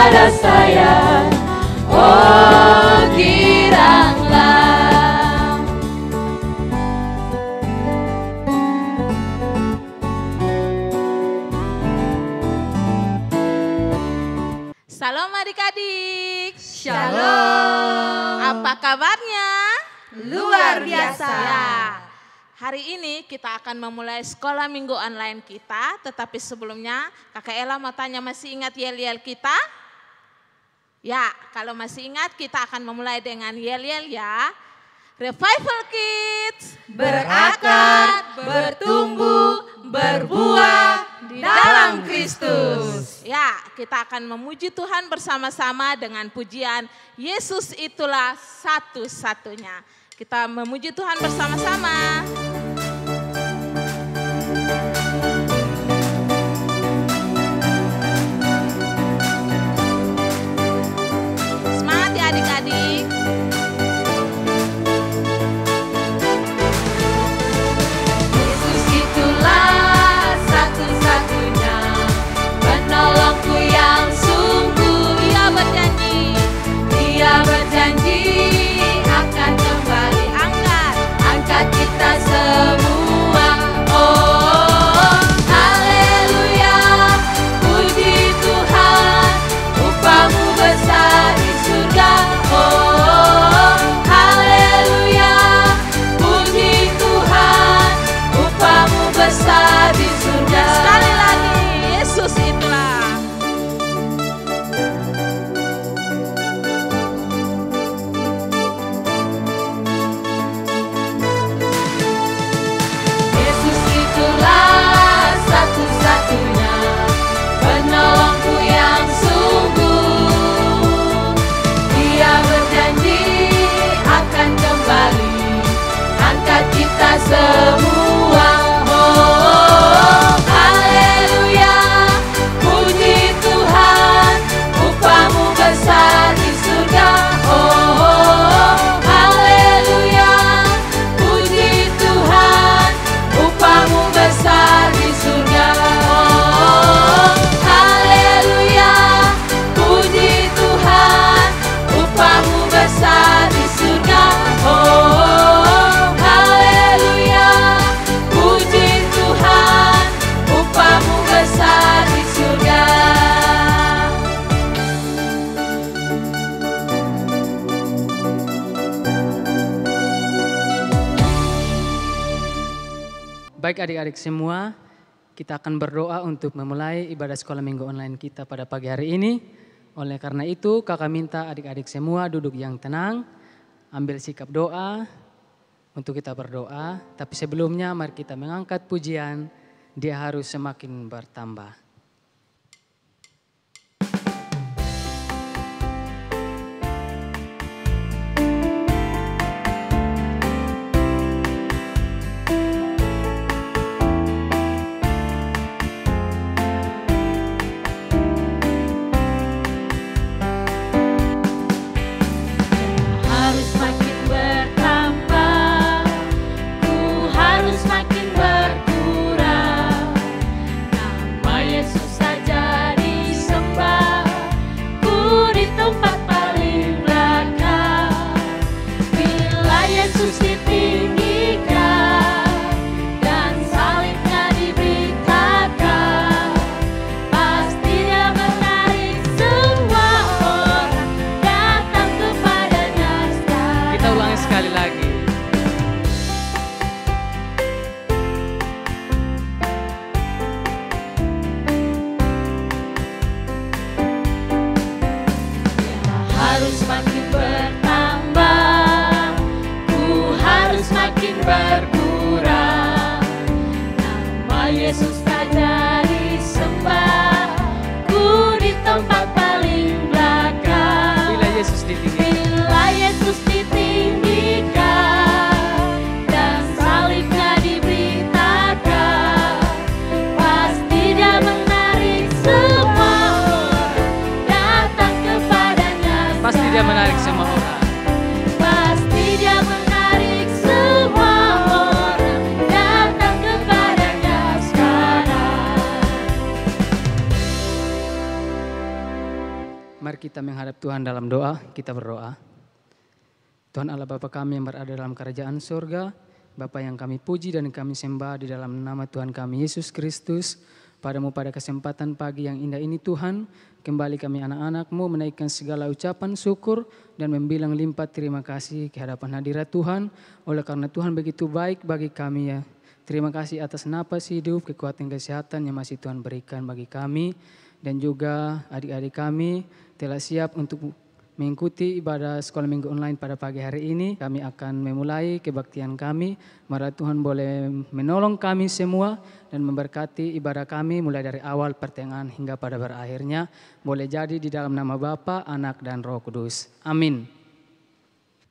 pada saya, oh giranglah. Salam adik-adik. Shalom. Apa kabarnya? Luar biasa. Ya. Hari ini kita akan memulai sekolah minggu online kita, tetapi sebelumnya Kakak Ella mau tanya, masih ingat yel-yel kita? Ya, kalau masih ingat kita akan memulai dengan yel-yel ya. Revival Kids, Berakar, bertumbuh, berbuah di dalam Kristus. Ya, kita akan memuji Tuhan bersama-sama dengan pujian Yesus itulah satu-satunya. Kita memuji Tuhan bersama-sama. Semangat ya adik-adik. Yesus itulah satu-satunya penolongku yang sungguh. Dia berjanji akan kembali angkat kita semua. Oh, haleluya, puji Tuhan, upahmu besar di surga. Oh, haleluya, puji Tuhan, upahmu besar di surga. Sekali lagi, Yesus itulah. Yesus itulah satu-satunya penolongku yang sungguh. Dia berjanji akan kembali angkat kita semua. Oh, haleluya, puji Tuhan, upahmu besar di surga. Oh, haleluya, puji Tuhan, upahmu besar di surga. Oh, haleluya, puji Tuhan, upahmu besar di surga. Oh, haleluya, puji Tuhan, upahmu besar di surga. Baik adik-adik semua, kita akan berdoa untuk memulai ibadah sekolah minggu online kita pada pagi hari ini. Oleh karena itu kakak minta adik-adik semua duduk yang tenang, ambil sikap doa untuk kita berdoa. Tapi sebelumnya mari kita mengangkat pujian, dia harus semakin bertambah. Harus makin bertambah, ku harus makin berkurang. Nama Yesus saja disembah, ku di tempat paling belakang. Bila Yesus ditinggikan dan salibnya diberitakan, pasti Dia menarik semua orang datang kepadanya sekarang. Kita ulangi sekali lagi. Harus makin bertambah, ku harus makin berkurang. Nama Yesus saja disembah, ku di tempat paling belakang. Bila Yesus ditinggikan, Bila Yesus ditinggikan dan salibnya diberitakan, pasti Dia menarik semua orang datang kepadanya. pasti dia menarik semua orang. Pasti Dia menarik semua orang datang kepadanya sekarang. mari kita menghadap Tuhan dalam doa, kita berdoa. Tuhan Allah Bapa kami yang berada dalam kerajaan surga, Bapa yang kami puji dan kami sembah di dalam nama Tuhan kami Yesus Kristus. Padamu pada kesempatan pagi yang indah ini Tuhan, kembali kami anak-anak-Mu menaikkan segala ucapan syukur dan membilang limpah terima kasih ke hadapan hadirat Tuhan. Oleh karena Tuhan begitu baik bagi kami ya. Terima kasih atas napas hidup, kekuatan kesehatan yang masih Tuhan berikan bagi kami. Dan juga adik-adik kami telah siap untuk mengikuti ibadah sekolah minggu online pada pagi hari ini. Kami akan memulai kebaktian kami. Mari Tuhan boleh menolong kami semua dan memberkati ibadah kami mulai dari awal, pertengahan hingga pada berakhirnya. Boleh jadi di dalam nama Bapa, Anak dan Roh Kudus. Amin.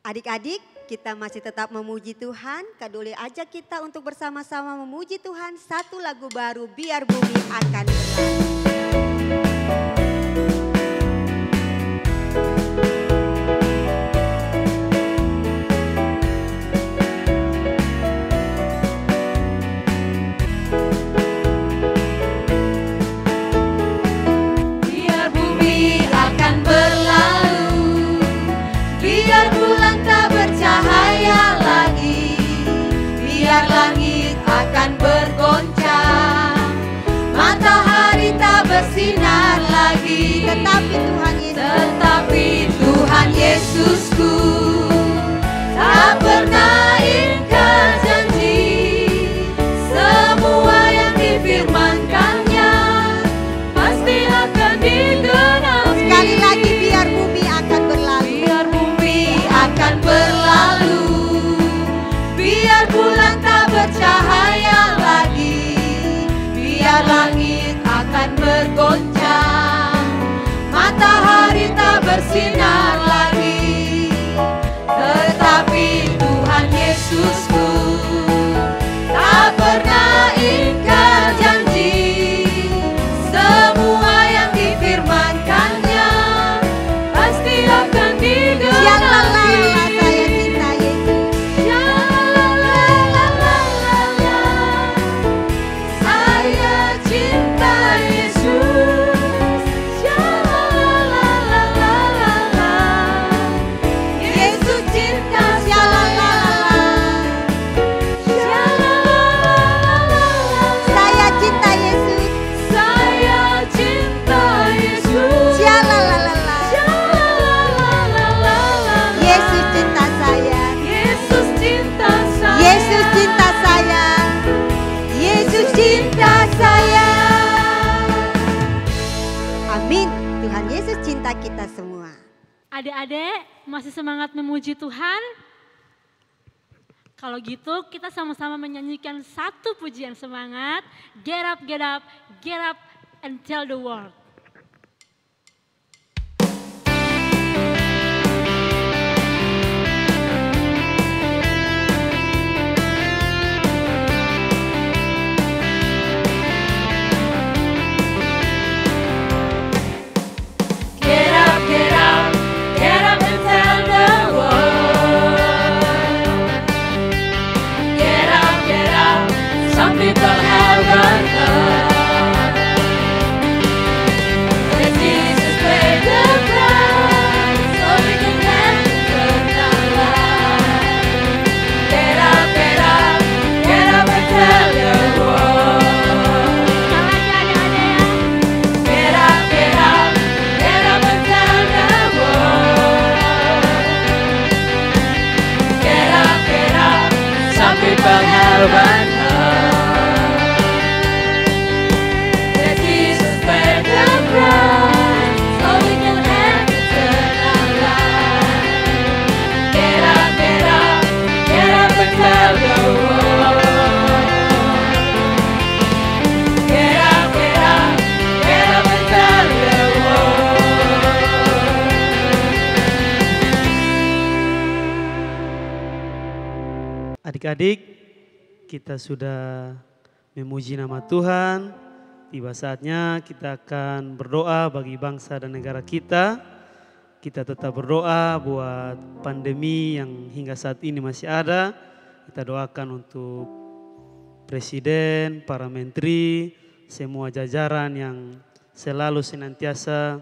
Adik-adik, kita masih tetap memuji Tuhan. Kaduli ajak kita untuk bersama-sama memuji Tuhan. Satu lagu baru, Biar Bumi Akan Berlalu. Biar bumi akan berlalu, biar bulan tak bercahaya lagi, biar langit akan bergoncang, matahari tak bersinar lagi. Tetapi Tuhan Yesusku tak pernah ingkar janji. Semua yang difirmankannya pasti akan digenapi. Sekali lagi, biar bumi akan berlalu. Biar bumi akan berlalu, biar bulan tak bercahaya lagi, biar langit akan bergoncang, matahari tak bersinar lagi. Tetapi Tuhan Yesusku tak pernah ingkar janji. Semua yang difirmankannya pasti akan digenapi. Saya cinta Yesus. Yesus cinta saya. Saya cinta Yesus. Saya cinta Yesus. Yesus cinta saya. Yesus cinta saya. Yesus cinta saya. Yesus cinta saya. Amin. Tuhan Yesus cinta kita semua. Adik-adik masih semangat memuji Tuhan? Kalau gitu kita sama-sama menyanyikan satu pujian semangat. Get up, get up, get up and tell the world. Get up, get up, get up and tell the world. Get up, some people haven't heard that Jesus paid the price so we can have eternal life. Get up, get up, get up and tell the world. Get up, get up, get up and tell the world. Get up, some people haven't heard that Jesus paid the price so we can have eternal life. Get up, get up and tell the world. Get up, get up and tell the world. Adik-adik, kita sudah memuji nama Tuhan. Tiba saatnya kita akan berdoa bagi bangsa dan negara kita. Kita tetap berdoa buat pandemi yang hingga saat ini masih ada. Kita doakan untuk Presiden, para menteri, semua jajaran yang selalu senantiasa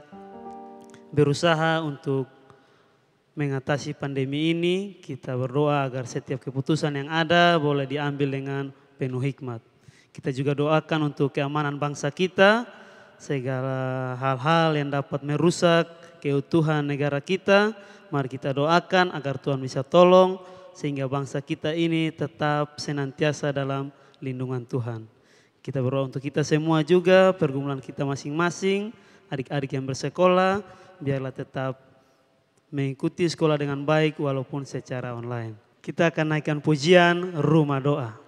berusaha untuk mengatasi pandemi ini. Kita berdoa agar setiap keputusan yang ada boleh diambil dengan penuh hikmat. Kita juga doakan untuk keamanan bangsa kita, segala hal-hal yang dapat merusak keutuhan negara kita. Mari kita doakan agar Tuhan bisa tolong sehingga bangsa kita ini tetap senantiasa dalam lindungan Tuhan. Kita berdoa untuk kita semua juga, pergumulan kita masing-masing, adik-adik yang bersekolah, biarlah tetap mengikuti sekolah dengan baik walaupun secara online. Kita akan naikkan pujian Rumah Doa.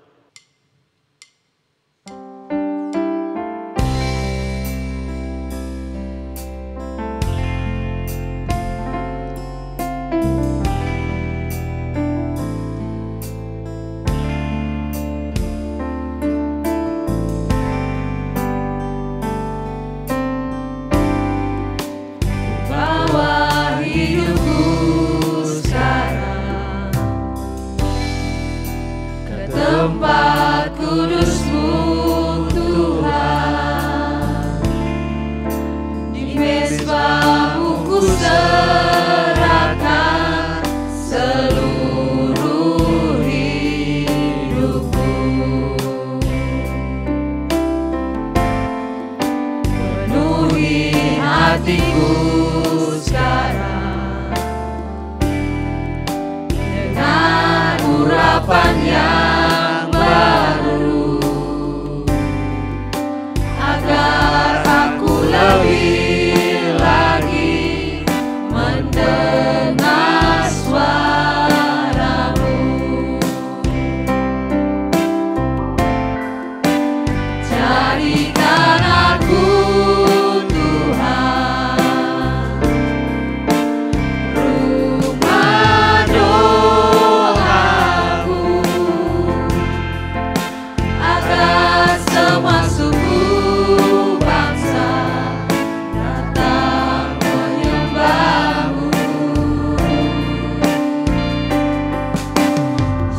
Tempat kudus-Mu Tuhan, di mezbah-Mu ku serahkan seluruh hidupku. Penuhi hatiku sekarang dengan urapan yang baru, agar aku lebih lagi mendengar suara-Mu. Jadikan aku Tuhan rumah doaku, agar semua suku bangsa datang menyembah-Mu.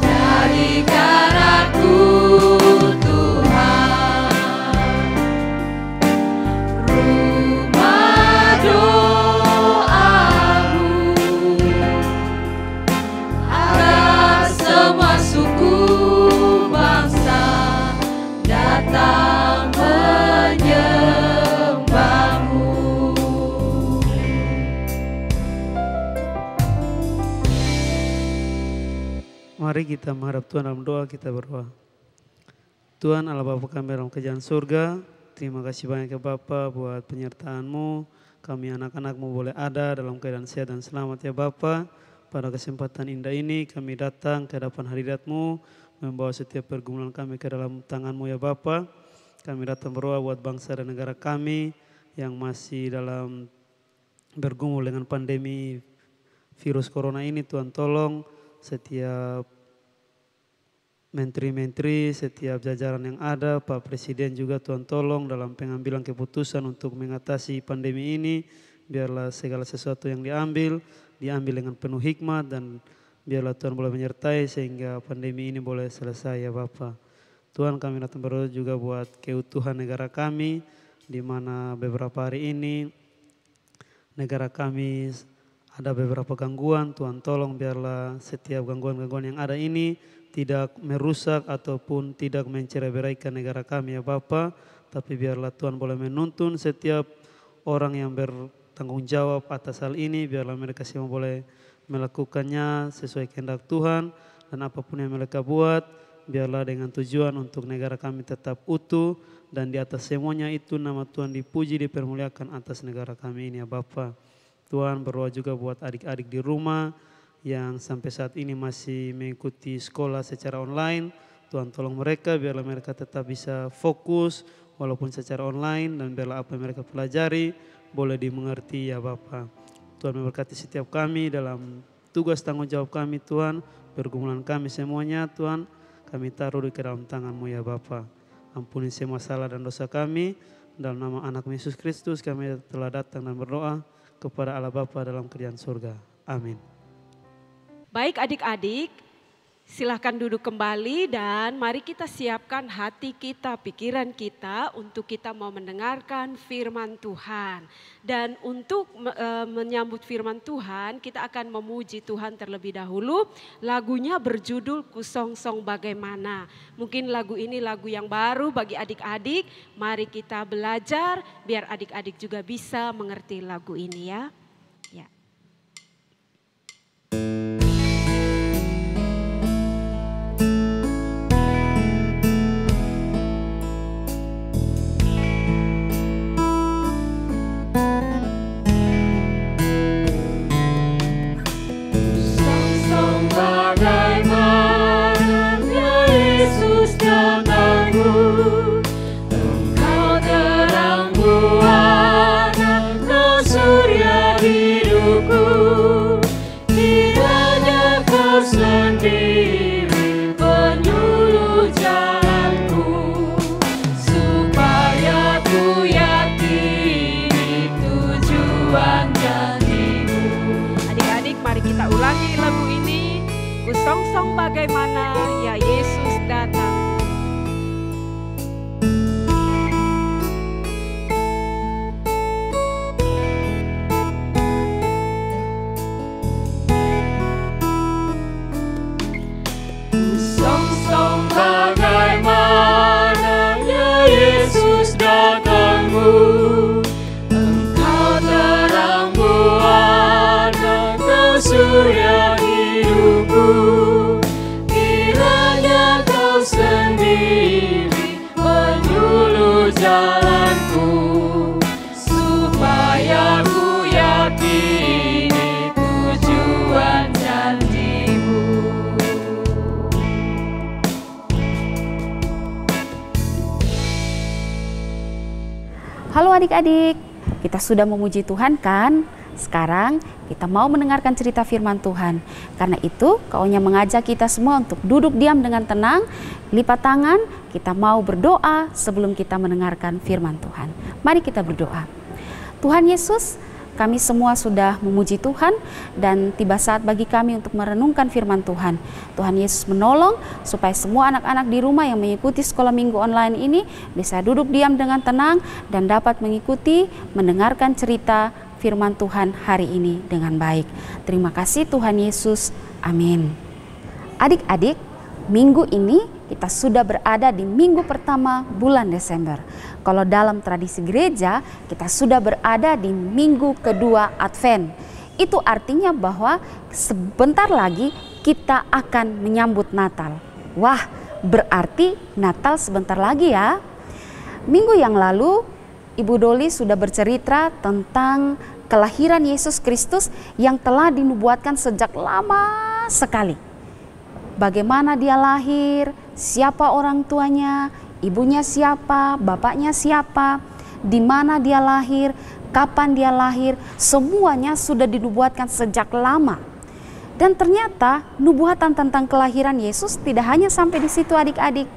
Jadikan aku Tuhan rumah doamu, agar semua suku bangsa datang menyembah-Mu. Mari kita menghadap Tuhan dalam doa, kita berdoa. Tuhan Allah Bapa kami dalam kerajaan surga, terima kasih banyak ya Bapa buat penyertaan-Mu. Kami anak-anak-Mu boleh ada dalam keadaan sehat dan selamat ya Bapa. Pada kesempatan indah ini kami datang ke hadapan hadirat-Mu, membawa setiap pergumulan kami ke dalam tangan-Mu ya Bapa. Kami datang berdoa buat bangsa dan negara kami yang masih dalam bergumul dengan pandemi virus corona ini. Tuhan tolong setiap menteri-menteri, setiap jajaran yang ada, Pak Presiden juga Tuhan tolong dalam pengambilan keputusan untuk mengatasi pandemi ini. Biarlah segala sesuatu yang diambil dengan penuh hikmat, dan biarlah Tuhan boleh menyertai sehingga pandemi ini boleh selesai ya Bapa. Tuhan kami datang berdoa juga buat keutuhan negara kami, di mana beberapa hari ini negara kami ada beberapa gangguan. Tuhan tolong biarlah setiap gangguan-gangguan yang ada ini tidak merusak ataupun tidak mencerai-beraikan negara kami ya Bapa, tapi biarlah Tuhan boleh menuntun setiap orang yang bertanggung jawab atas hal ini, biarlah mereka semua boleh melakukannya sesuai kehendak Tuhan, dan apapun yang mereka buat biarlah dengan tujuan untuk negara kami tetap utuh, dan di atas semuanya itu nama Tuhan dipuji, dipermuliakan atas negara kami ini ya Bapa. Tuhan berdoa juga buat adik-adik di rumah yang sampai saat ini masih mengikuti sekolah secara online. Tuhan tolong mereka, biarlah mereka tetap bisa fokus walaupun secara online, dan biarlah apa yang mereka pelajari boleh dimengerti ya Bapa. Tuhan memberkati setiap kami dalam tugas tanggung jawab kami Tuhan, pergumulan kami semuanya Tuhan, kami taruh di dalam tangan-Mu ya Bapa. Ampuni semua salah dan dosa kami, dalam nama anak Yesus Kristus kami telah datang dan berdoa kepada Allah Bapa dalam kerajaan surga. Amin. Baik adik-adik, Silahkan duduk kembali dan mari kita siapkan hati kita, pikiran kita untuk kita mau mendengarkan firman Tuhan. Dan untuk menyambut firman Tuhan kita akan memuji Tuhan terlebih dahulu. Lagunya berjudul Kusongsong Bagaimana. Mungkin lagu ini lagu yang baru bagi adik-adik. Mari kita belajar biar adik-adik juga bisa mengerti lagu ini ya. Kusongsong bagaimana ya Yesus datang. Kusongsong bagaimana ya Yesus datangmu. Engkau terang buana, kau surya hidupku. Kiranya kau sendiri penyuluh jalanku, supaya ku yakini tujuan janjimu. Halo adik-adik, kita sudah memuji Tuhan kan? Sekarang kita mau mendengarkan cerita firman Tuhan. Karena itu Kaunya mengajak kita semua untuk duduk diam dengan tenang, lipat tangan, kita mau berdoa sebelum kita mendengarkan firman Tuhan. Mari kita berdoa. Tuhan Yesus, kami semua sudah memuji Tuhan dan tiba saat bagi kami untuk merenungkan firman Tuhan. Tuhan Yesus menolong supaya semua anak-anak di rumah yang mengikuti sekolah minggu online ini bisa duduk diam dengan tenang dan dapat mengikuti, mendengarkan cerita firman Tuhan hari ini dengan baik. Terima kasih Tuhan Yesus. Amin. Adik-adik, minggu ini kita sudah berada di minggu pertama bulan Desember. Kalau dalam tradisi gereja, kita sudah berada di minggu kedua Advent. Itu artinya bahwa sebentar lagi kita akan menyambut Natal. Wah, berarti Natal sebentar lagi ya. Minggu yang lalu, Ibu Doli sudah bercerita tentang kelahiran Yesus Kristus yang telah dinubuatkan sejak lama sekali. Bagaimana dia lahir, siapa orang tuanya, ibunya siapa, bapaknya siapa, di mana dia lahir, kapan dia lahir, semuanya sudah dinubuatkan sejak lama. Dan ternyata nubuatan tentang kelahiran Yesus tidak hanya sampai di situ adik-adik,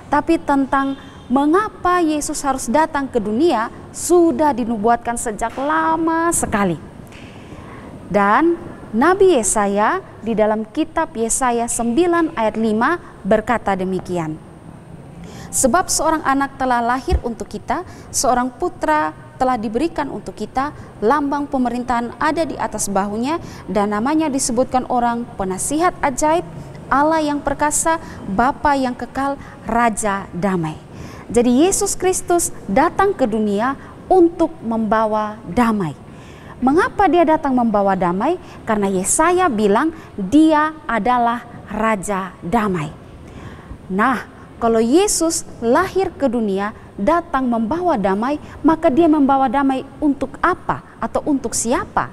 tapi tentang mengapa Yesus harus datang ke dunia sudah dinubuatkan sejak lama sekali. Dan Nabi Yesaya di dalam kitab Yesaya 9 ayat 5 berkata demikian. Sebab seorang anak telah lahir untuk kita, seorang putra telah diberikan untuk kita, lambang pemerintahan ada di atas bahunya, dan namanya disebutkan orang penasihat ajaib, Allah yang perkasa, Bapa yang kekal, Raja damai. Jadi Yesus Kristus datang ke dunia untuk membawa damai. Mengapa dia datang membawa damai? Karena Yesaya bilang dia adalah Raja damai. Nah, kalau Yesus lahir ke dunia, datang membawa damai, maka dia membawa damai untuk apa atau untuk siapa?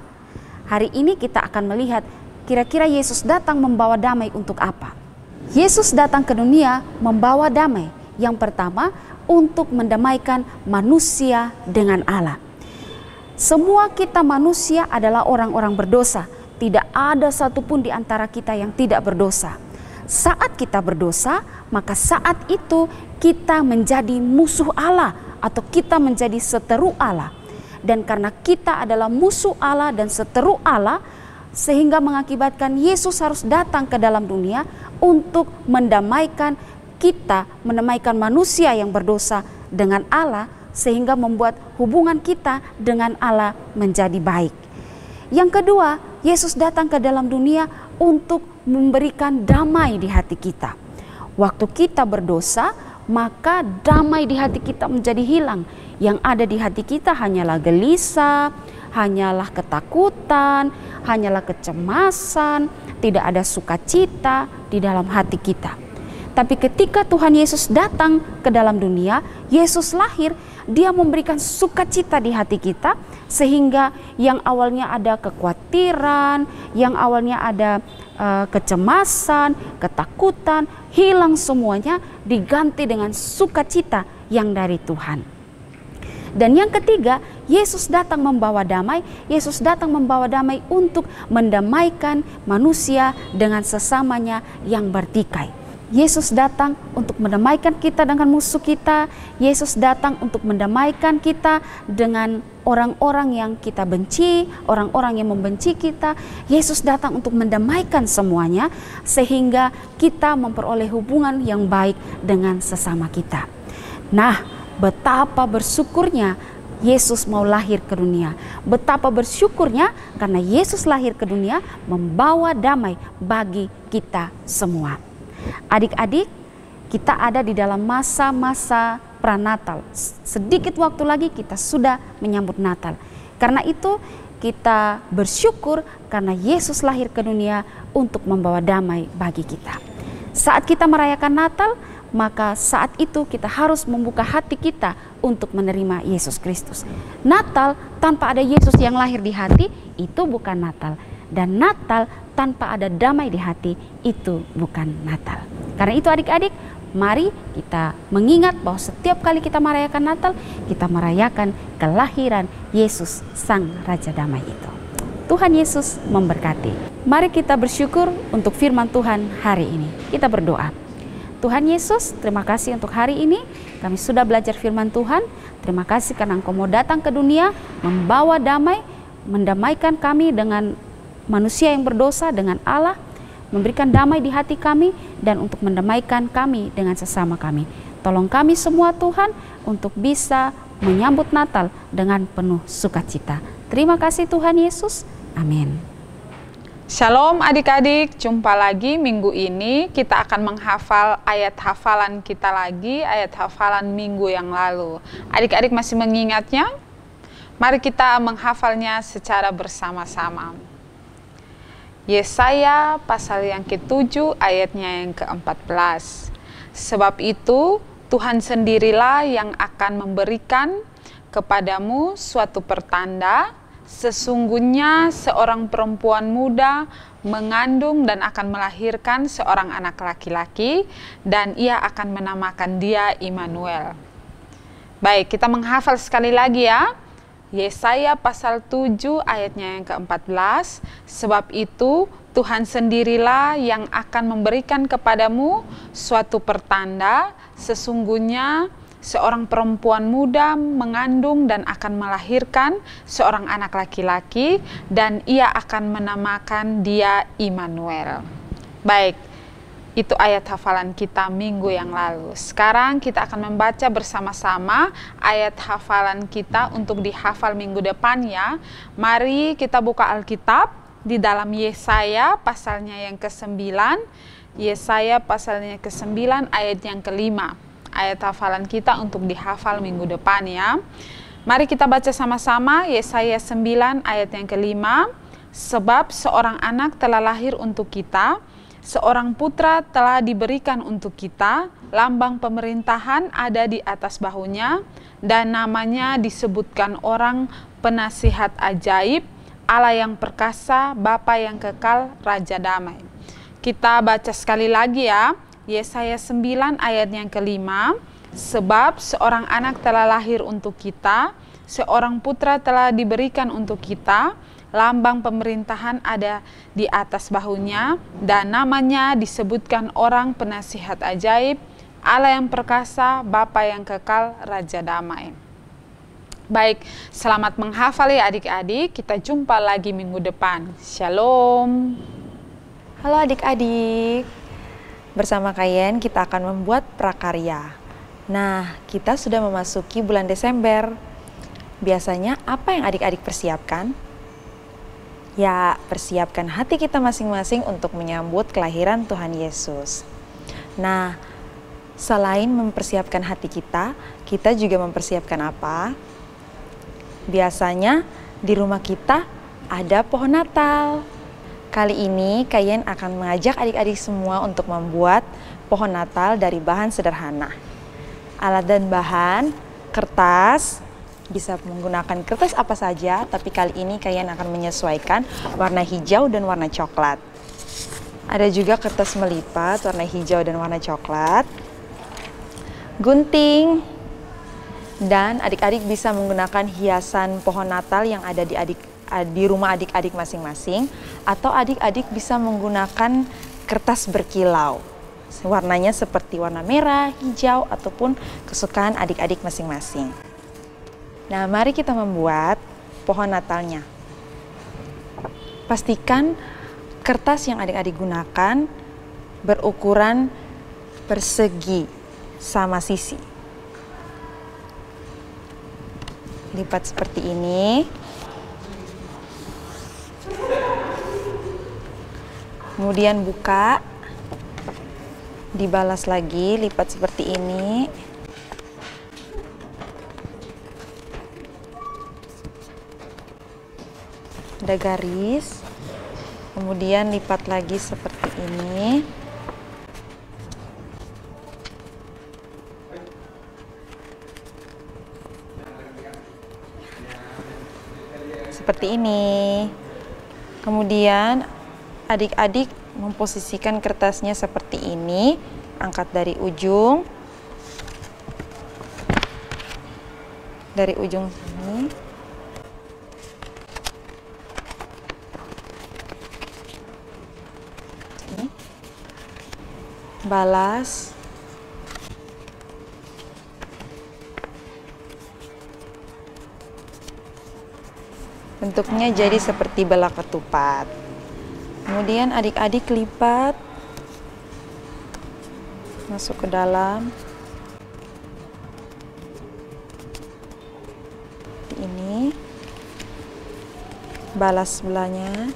Hari ini kita akan melihat kira-kira Yesus datang membawa damai untuk apa. Yesus datang ke dunia membawa damai. Yang pertama, untuk mendamaikan manusia dengan Allah. Semua kita manusia adalah orang-orang berdosa. Tidak ada satupun di antara kita yang tidak berdosa. Saat kita berdosa, maka saat itu kita menjadi musuh Allah atau kita menjadi seteru Allah. Dan karena kita adalah musuh Allah dan seteru Allah, sehingga mengakibatkan Yesus harus datang ke dalam dunia untuk mendamaikan kita, mendamaikan manusia yang berdosa dengan Allah, sehingga membuat hubungan kita dengan Allah menjadi baik. Yang kedua, Yesus datang ke dalam dunia untuk memberikan damai di hati kita. Waktu kita berdosa, maka damai di hati kita menjadi hilang. Yang ada di hati kita hanyalah gelisah, hanyalah ketakutan, hanyalah kecemasan, tidak ada sukacita di dalam hati kita. Tapi ketika Tuhan Yesus datang ke dalam dunia, Yesus lahir, Dia memberikan sukacita di hati kita, sehingga yang awalnya ada kekhawatiran, yang awalnya ada kecemasan, ketakutan, hilang semuanya, diganti dengan sukacita yang dari Tuhan. Dan yang ketiga, Yesus datang membawa damai. Yesus datang membawa damai untuk mendamaikan manusia dengan sesamanya yang bertikai. Yesus datang untuk mendamaikan kita dengan musuh kita. Yesus datang untuk mendamaikan kita dengan orang-orang yang kita benci, orang-orang yang membenci kita. Yesus datang untuk mendamaikan semuanya, sehingga kita memperoleh hubungan yang baik dengan sesama kita. Nah, betapa bersyukurnya Yesus mau lahir ke dunia. Betapa bersyukurnya karena Yesus lahir ke dunia membawa damai bagi kita semua. Adik-adik, kita ada di dalam masa-masa pranatal. Sedikit waktu lagi kita sudah menyambut Natal. Karena itu kita bersyukur karena Yesus lahir ke dunia untuk membawa damai bagi kita. Saat kita merayakan Natal, maka saat itu kita harus membuka hati kita untuk menerima Yesus Kristus. Natal tanpa ada Yesus yang lahir di hati, itu bukan Natal. Dan Natal tanpa ada damai di hati, itu bukan Natal. Karena itu adik-adik, mari kita mengingat bahwa setiap kali kita merayakan Natal, kita merayakan kelahiran Yesus Sang Raja Damai itu. Tuhan Yesus memberkati. Mari kita bersyukur untuk firman Tuhan hari ini. Kita berdoa. Tuhan Yesus, terima kasih untuk hari ini. Kami sudah belajar firman Tuhan. Terima kasih karena Engkau mau datang ke dunia, membawa damai, mendamaikan kami dengan manusia yang berdosa, dengan Allah, memberikan damai di hati kami, dan untuk mendamaikan kami dengan sesama kami. Tolong kami semua Tuhan untuk bisa menyambut Natal dengan penuh sukacita. Terima kasih Tuhan Yesus. Amin. Shalom adik-adik, jumpa lagi minggu ini. Kita akan menghafal ayat hafalan kita lagi, ayat hafalan minggu yang lalu. Adik-adik masih mengingatnya? Mari kita menghafalnya secara bersama-sama. Yesaya pasal yang ke-7 ayatnya yang ke-14. Sebab itu Tuhan sendirilah yang akan memberikan kepadamu suatu pertanda. Sesungguhnya seorang perempuan muda mengandung dan akan melahirkan seorang anak laki-laki, dan ia akan menamakan dia Immanuel. Baik, kita menghafal sekali lagi ya. Yesaya pasal 7 ayatnya yang ke-14. Sebab itu Tuhan sendirilah yang akan memberikan kepadamu suatu pertanda. Sesungguhnya seorang perempuan muda mengandung dan akan melahirkan seorang anak laki-laki, dan ia akan menamakan dia Immanuel. Baik, itu ayat hafalan kita minggu yang lalu. Sekarang kita akan membaca bersama-sama ayat hafalan kita untuk dihafal minggu depannya. Mari kita buka Alkitab di dalam Yesaya pasalnya yang ke-9. Yesaya pasalnya ke-9 ayat yang ke-5. Ayat hafalan kita untuk dihafal minggu depan ya. Mari kita baca sama-sama Yesaya 9 ayat yang ke-5. Sebab seorang anak telah lahir untuk kita, seorang putra telah diberikan untuk kita, lambang pemerintahan ada di atas bahunya, dan namanya disebutkan orang penasihat ajaib, Allah yang perkasa, Bapa yang kekal, Raja damai. Kita baca sekali lagi ya, Yesaya 9 ayat yang ke-5. Sebab seorang anak telah lahir untuk kita, seorang putra telah diberikan untuk kita, lambang pemerintahan ada di atas bahunya, dan namanya disebutkan orang penasihat ajaib, Allah yang perkasa, Bapa yang kekal, Raja damai. Baik, selamat menghafal ya adik-adik. Kita jumpa lagi minggu depan. Shalom. Halo adik-adik. Bersama kalian kita akan membuat prakarya. Nah, kita sudah memasuki bulan Desember. Biasanya apa yang adik-adik persiapkan? Ya, persiapkan hati kita masing-masing untuk menyambut kelahiran Tuhan Yesus. Nah, selain mempersiapkan hati kita juga mempersiapkan apa? Biasanya di rumah kita ada pohon Natal. Kali ini kalian akan mengajak adik-adik semua untuk membuat pohon Natal dari bahan sederhana. Alat dan bahan, kertas, bisa menggunakan kertas apa saja, tapi kali ini kalian akan menyesuaikan warna hijau dan warna coklat. Ada juga kertas melipat warna hijau dan warna coklat, gunting, dan adik-adik bisa menggunakan hiasan pohon Natal yang ada di rumah adik-adik masing-masing, atau adik-adik bisa menggunakan kertas berkilau. Warnanya seperti warna merah, hijau, ataupun kesukaan adik-adik masing-masing. Nah, mari kita membuat pohon Natalnya. Pastikan kertas yang adik-adik gunakan berukuran persegi sama sisi. Lipat seperti ini. Kemudian buka. Dibalas lagi, lipat seperti ini. Ada garis, kemudian lipat lagi seperti ini. Seperti ini. Kemudian adik-adik memposisikan kertasnya seperti ini, angkat dari ujung sini. Balas. Bentuknya jadi seperti bola ketupat. Kemudian adik-adik lipat, masuk ke dalam. Ini balas sebelahnya.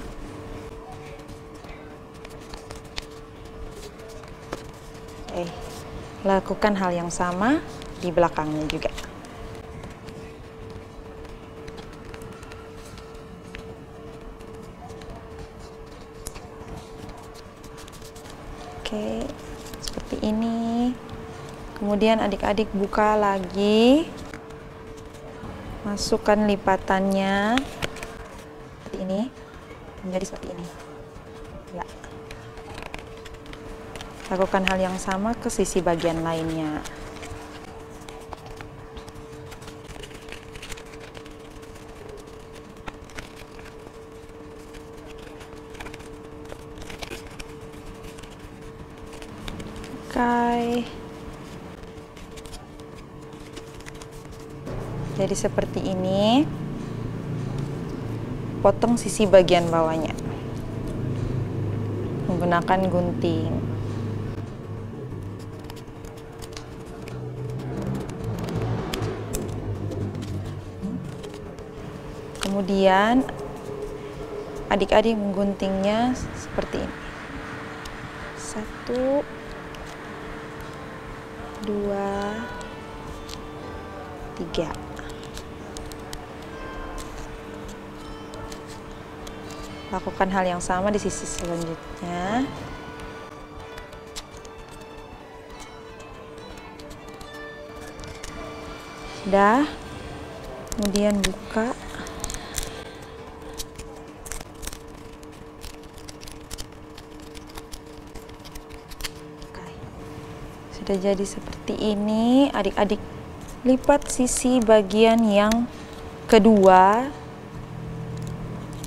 Lakukan hal yang sama di belakangnya juga. Oke, seperti ini. Kemudian adik-adik buka lagi. Masukkan lipatannya. Seperti ini. Menjadi seperti ini. Ya. Lakukan hal yang sama ke sisi bagian lainnya. Oke. Jadi seperti ini. Potong sisi bagian bawahnya menggunakan gunting. Kemudian adik-adik mengguntingnya seperti ini. 1, 2, 3. Lakukan hal yang sama di sisi selanjutnya. Sudah. Kemudian buka. Sudah jadi seperti ini. Adik-adik lipat sisi bagian yang kedua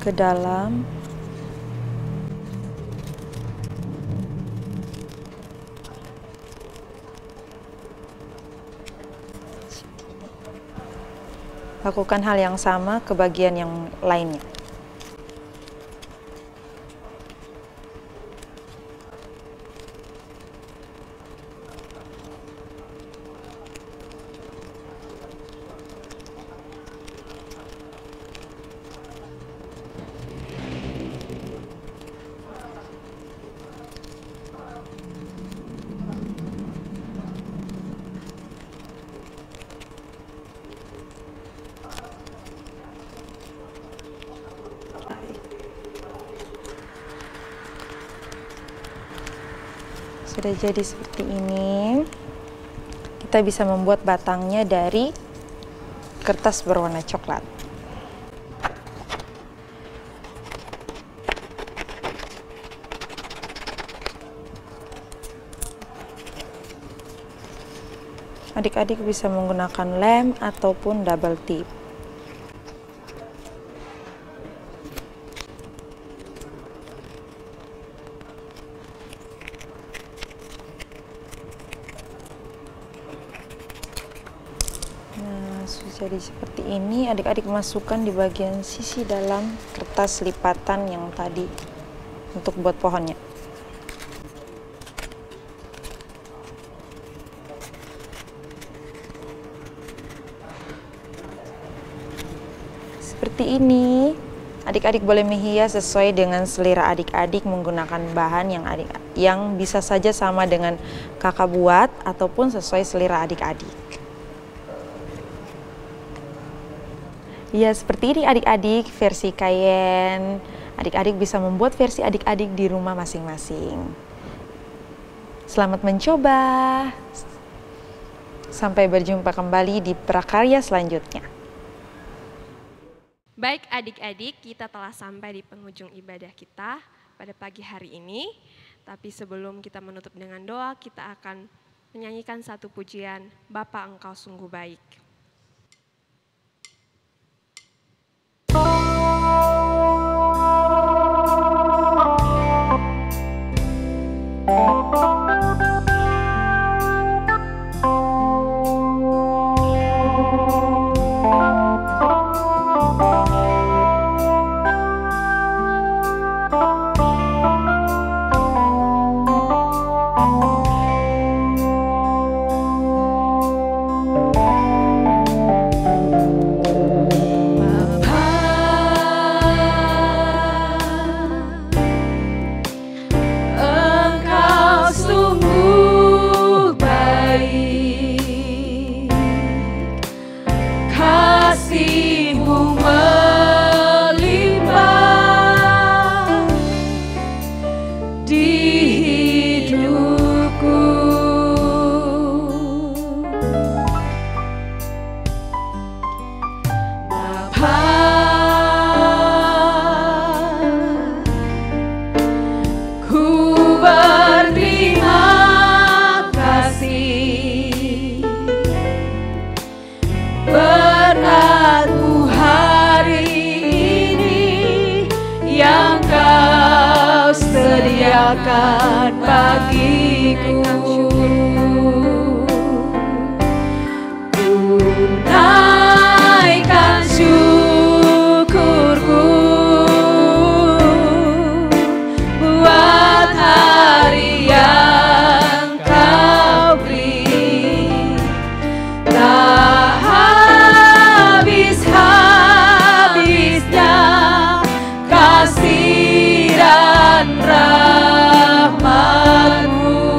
ke dalam. Lakukan hal yang sama ke bagian yang lainnya. Sudah jadi seperti ini. Kita bisa membuat batangnya dari kertas berwarna coklat. Adik-adik bisa menggunakan lem ataupun double tip. Jadi seperti ini, adik-adik masukkan di bagian sisi dalam kertas lipatan yang tadi untuk buat pohonnya. Seperti ini, adik-adik boleh menghias sesuai dengan selera adik-adik menggunakan bahan yang bisa saja sama dengan kakak buat ataupun sesuai selera adik-adik. Ya, seperti ini adik-adik versi Kayen. Adik-adik bisa membuat versi adik-adik di rumah masing-masing. Selamat mencoba. Sampai berjumpa kembali di prakarya selanjutnya. Baik adik-adik, kita telah sampai di penghujung ibadah kita pada pagi hari ini. Tapi sebelum kita menutup dengan doa, kita akan menyanyikan satu pujian, Bapa Engkau Sungguh Baik. Sediakan bagiku, naikkan syukurku buat hari yang Kau beri, tak habis-habisnya kasih dan rahmat-Mu,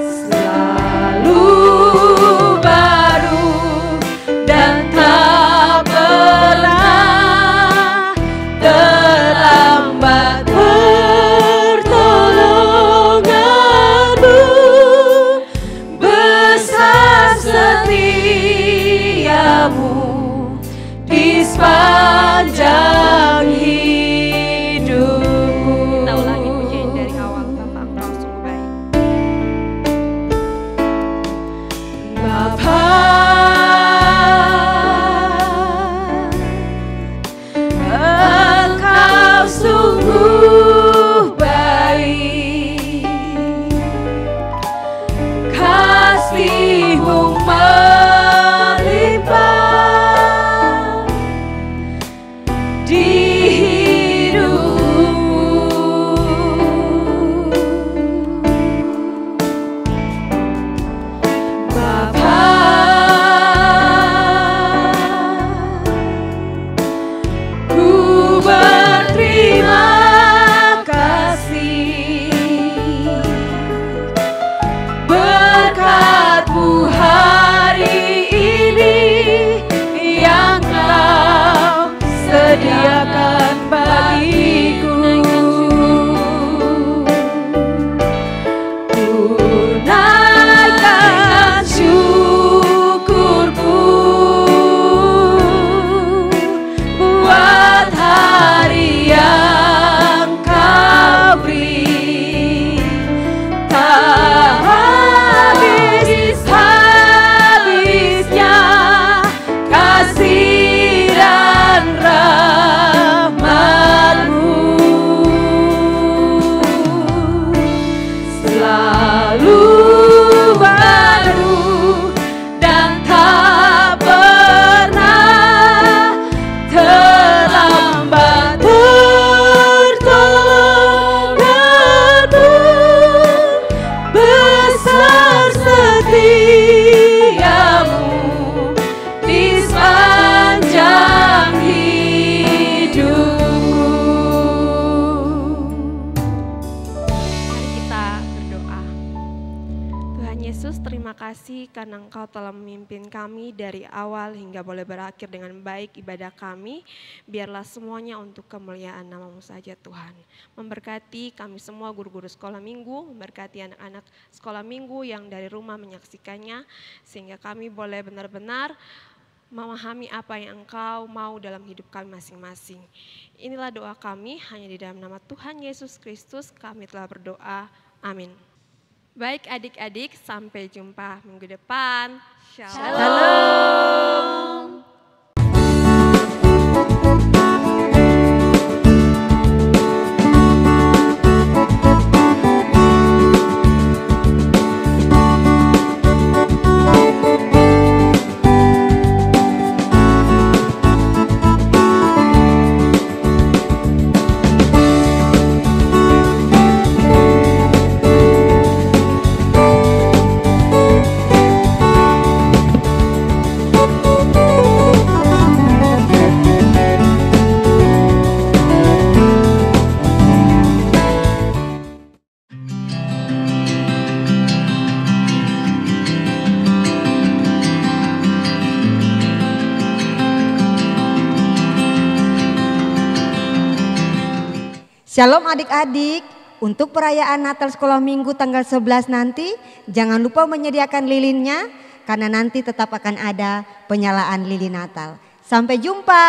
selalu baru dan tak pernah terlambat pertolongan-Mu, besar setia-Mu di sepanjang hidup. kasih karena Engkau telah memimpin kami dari awal hingga boleh berakhir dengan baik ibadah kami. Biarlah semuanya untuk kemuliaan nama-Mu saja Tuhan. Memberkati kami semua guru-guru sekolah minggu, memberkati anak-anak sekolah minggu yang dari rumah menyaksikannya. Sehingga kami boleh benar-benar memahami apa yang Engkau mau dalam hidup kami masing-masing. Inilah doa kami, hanya di dalam nama Tuhan Yesus Kristus kami telah berdoa. Amin. Baik adik-adik, sampai jumpa minggu depan. Shalom. Shalom adik-adik, untuk perayaan Natal Sekolah Minggu tanggal 11 nanti, jangan lupa menyediakan lilinnya, karena nanti tetap akan ada penyalaan lilin Natal. Sampai jumpa.